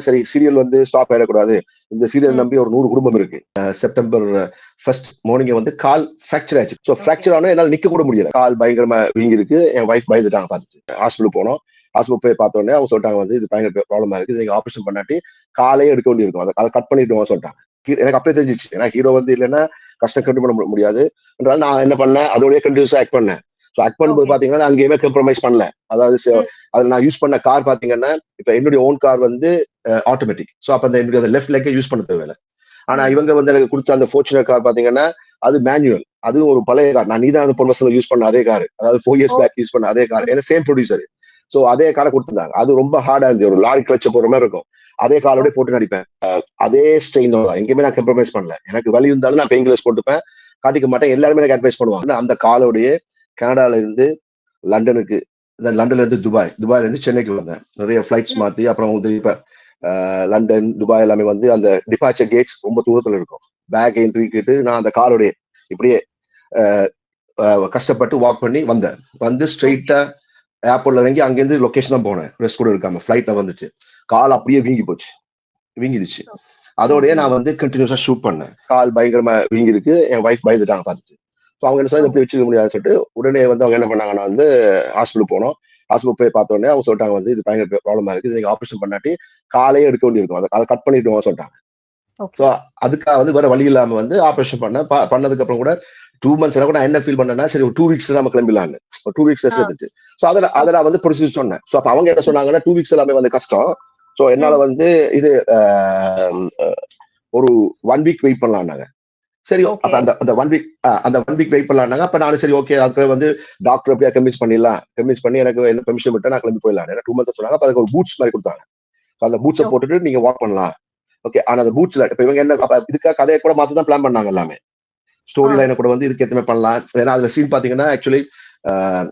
சரி சீரியல் வந்து ஸ்டாப் ஆயிடக்கூடாது. இந்த சீரியல் நம்பி ஒரு 100 குடும்பம் இருக்கு. செப்டம்பர் 1 மார்னிங் வந்து கால் ஃபிராக்சர் ஆச்சு. ஸோ ஃபிராக்சர் ஆனா என்னால நிக்க கூட முடியல. கால் பயங்கரமா வீங்கி இருக்கு. என் வைஃப் பயந்துட்டாங்க பார்த்துட்டு. ஹாஸ்பிட்டல் போனோம். ஹாஸ்பிட்டல் போய் பார்த்த உடனே அவங்க சொல்லிட்டாங்க வந்து இது பயங்கர ப்ராப்ளமா இருக்கு. நீங்க ஆபரேஷன் பண்ணாட்டி காலையே எடுக்க வேண்டியிருக்கும். அதை கட் பண்ணிட்டு சொல்லிட்டாங்க. எனக்கு அப்படியே தெரிஞ்சிச்சு. ஏன்னா ஹீரோ வந்து இல்லைன்னா கஷ்டம் கண்டு பண்ண முடியாது. என்றாலும் நான் என்ன பண்ணேன், அதோடய கண்டினியூஸா ஆக்ட் பண்ணேன். ஸோ ஆக்ட் பண்ணும்போது பாத்தீங்கன்னா அங்கேயுமே காம்ப்ரமைஸ் பண்ணல. அதாவது அதுல நான் யூஸ் பண்ண கார் பாத்தீங்கன்னா, இப்ப என்னுடைய ஓன் கார் வந்து ஆட்டோமேட்டிக். ஸோ அப்ப என்னுடைய லெஃப்ட் லெக்கே யூஸ் பண்ண தேவையில்லை. ஆனா இவங்க வந்து எனக்கு கொடுத்த அந்த ஃபார்ச்சுனர் கார் பாத்தீங்கன்னா, அது மேனுவல். அதுவும் ஒரு பழைய கார். நான் நீதான் அந்த பொன் யூஸ் பண்ண அதே கார். அதாவது 4 இயர்ஸ் பேக் யூஸ் பண்ண அதே கார். ஏன்னா சேம் ப்ரொடியூசர். ஸோ அதே காரை கொடுத்துருந்தாங்க. அது ரொம்ப ஹார்டா இருந்துச்சு. ஒரு லாரி கிளச்ச போற மாதிரி இருக்கும். அதே காலோட போட்டு நடிப்பேன். அதே ஸ்ட்ரெயினோட தான். எங்கேயுமே நான் கம்ப்ரமைஸ் பண்ணல. எனக்கு வலி இருந்தாலும் நான் பெயின் கில்லர்ஸ் போட்டுப்பேன். காட்டிக்க மாட்டேன். எல்லாருமே எனக்கு அட்வைஸ் பண்ணுவாங்க. அந்த காலோடைய கனடால இருந்து லண்டனுக்கு, லண்டன்ல இருந்து துபாயில இருந்து சென்னைக்கு வந்தேன். நிறைய ஃபிளைட்ஸ் மாத்தி அப்புறம் வந்து இப்ப லண்டன், துபாய் எல்லாமே வந்து அந்த டிபார்ச்சர் கேட்ஸ் ரொம்ப தூரத்துல இருக்கும். பேக் தூக்கிட்டு நான் அந்த காலோடைய இப்படியே கஷ்டப்பட்டு வாக் பண்ணி வந்தேன். வந்து ஸ்ட்ரெயிட்டா ஏர்போர்ட்ல இறங்கி அங்கிருந்து லொகேஷன் தான் போனேன். ரெஸ்ட் கூட இருக்காம ஃபிளைட்ல வந்துச்சு. கால் அப்படியே வீங்கிடுச்சு. அதோடய நான் வந்து கண்டினியூஸா ஷூட் பண்ணேன். கால் பயங்கரமா வீங்கி இருக்கு. என் வைஃப் பயந்துட்டாங்க பார்த்துட்டு. ஸோ அவங்க என்ன சொல்லி எப்படி வச்சுக்க முடியாதுன்னு சொல்லிட்டு உடனே வந்து அவங்க என்ன பண்ணாங்கன்னா வந்து ஹாஸ்பிட்டல் போனோம். ஹாஸ்பிட்டல் போய் பார்த்த உடனே அவங்க சொல்லிட்டாங்க வந்து இது பயங்கர ப்ராப்ளமா இருக்கு. நீங்க ஆபரேஷன் பண்ணாட்டி காலையே எடுக்க வேண்டியிருக்கும். அதை கட் பண்ணிட்டு சொல்லிட்டாங்க. ஸோ அதுக்காக வந்து வேற வழி இல்லாம வந்து ஆபரேஷன் பண்ணதுக்கு அப்புறம் கூட 2 மந்த்ஸ் கூட நான் என்ன ஃபீல் பண்ணேன்னா சரி ஒரு 2 வீக்ஸ் நம்ம கிளம்பிடலான்னு. 2 வீக்ஸ் ரெஸ்ட் எடுத்துட்டு. ஸோ அதை நான் வந்து ப்ரொசீஜர் சொன்னேன். ஸோ அப்ப அவங்க என்ன சொன்னாங்கன்னா 2 வீக்ஸ் எல்லாமே வந்து கஷ்டம். ஸோ என்னால வந்து இது ஒரு 1 வீக் வெயிட் பண்ணலாம்னாங்க. சரி அப்ப அந்த 1 வீக் வெயிட் பண்ணலாம்னாங்க. அப்ப நானும் சரி ஓகே அதுக்கு வந்து டாக்டர் எப்படியா கன்வின்ஸ் பண்ணி எனக்கு என்ன பெர்மிஷன் விட்டா நான் கிளம்பி போயிடலாம். 2 மந்த்ஸ் சொன்னாங்க. அப்ப அதுக்கு ஒரு பூட்ஸ் மாதிரி கொடுத்தாங்க. அந்த பூட்ஸை போட்டுட்டு நீங்க வாக் பண்ணலாம். ஓகே. ஆனா அந்த பூட்ஸ்ல இப்ப இவங்க என்ன இதுக்காக கதையை கூட மாத்தி தான் பிளான் பண்ணாங்க எல்லாமே. ஸ்டோரி லைனை கூட வந்து இதுக்கு எத்தனை பண்ணலாம். ஏன்னா அதுல சீன் பாத்தீங்கன்னா ஆக்சுவலி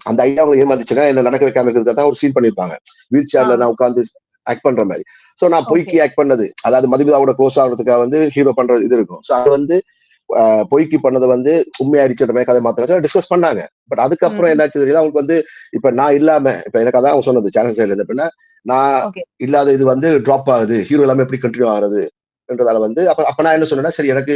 அந்த ஐடியா அவங்க ஏமாந்துச்சுன்னா என்ன நடக்க வைக்காம இருக்கிறதுக்காக தான் ஒரு சீன் பண்ணிருப்பாங்க. வீல் சேர்ல நான் உட்காந்து ஆக்ட் பண்ற மாதிரி. சோ நான் பொய்க்கு ஆக்ட் பண்ணது. அதாவது மதுமிதாவோட க்ளோஸ் ஆகிறதுக்காக வந்து ஹீரோ பண்ற இது இருக்கும். சோ அது வந்து பொய்க்கு பண்ணதை வந்து உண்மையாயிடுச்சுன்ற மாதிரி கதை மாத்த டிஸ்கஸ் பண்ணாங்க. பட் அதுக்கப்புறம் என்னாச்சு தெரியல அவங்களுக்கு வந்து இப்ப நான் இல்லாம இப்ப எனக்கு அதான் அவங்க சொன்னது சேனல் சைட்ல இருந்து அப்படின்னா நான் இல்லாத இது வந்து டிராப் ஆகுது. ஹீரோ எல்லாமே எப்படி கண்டினியூ ஆகுது என்றதால வந்து அப்ப நான் என்ன சொன்னேன்னா சரி எனக்கு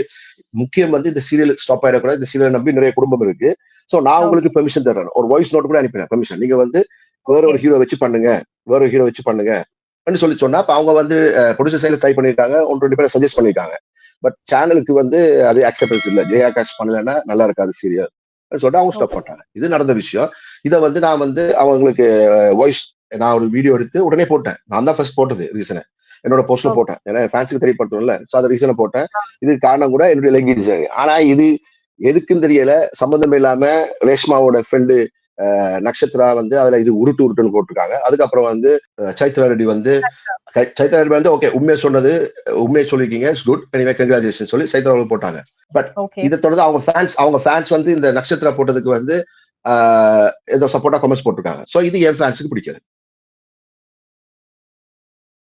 முக்கியம் வந்து இந்த சீரியல் ஸ்டாப் ஆயிடக்கூடாது. இந்த சீரியல் நம்பி நிறைய குடும்பம் இருக்கு. சோ நான் உங்களுக்கு பெர்மிஷன் தர்றேன். ஒரு வாய்ஸ் நோட் கூட அனுப்பினேன் பெர்மிஷன். நீங்க வந்து வேற ஒரு ஹீரோ வச்சு பண்ணுங்க சொல்லி சொன்னா அப்ப அவங்க வந்து ப்ரொடியூசர் சைட்ல ட்ரை பண்ணிருக்காங்க. 1-2 பேரை சஜஸ்ட் பண்ணிருக்காங்க. பட் சேனலுக்கு வந்து அது அக்செப்டன்ஸ் இல்ல. ஜெயாகாஷ் பண்ணலன்னா நல்லா இருக்காது சீரியல் சொல்லிட்டு அவங்க ஸ்டாப் பண்ணிட்டாங்க. இது நடந்த விஷயம். இதை வந்து நான் வந்து அவங்களுக்கு வாய்ஸ் நான் ஒரு வீடியோ எடுத்து உடனே போட்டேன். நான் தான் ஃபர்ஸ்ட் போட்டது ரீசனை. என்னோட போஸ்ட்ல போட்டேன். ஏன்னா ஃபேன்ஸுக்கு தெரியப்படுத்தணும்ல. சோ அந்த ரீசனை போட்டேன். இதுக்கு காரணம் கூட என்னுடைய லெங்கிஜ். ஆனா இது எதுக்குன்னு தெரியல. சம்பந்தம் இல்லாம ரேஷ்மாவோட ஃப்ரெண்டு நட்சத்திரா வந்து அதுல இது உருட்டுன்னு போட்டிருக்காங்க. அதுக்கப்புறம் வந்து சைத்ரா ரெட்டி வந்து ஓகே உண்மையை சொல்லிருக்கீங்க இட்ஸ் குட் எனிவே கங்க்ராச்சுலேஷன் சொல்லி சைத்ரா போட்டாங்க. பட் இதை தொடர்ந்து அவங்க ஃபேன்ஸ் வந்து இந்த நட்சத்திரா போட்டதுக்கு வந்து ஏதோ சப்போர்ட்டா கமெண்ட்ஸ் போட்டிருக்காங்க. சோ இது என் ஃபேன்ஸுக்கு பிடிக்காது.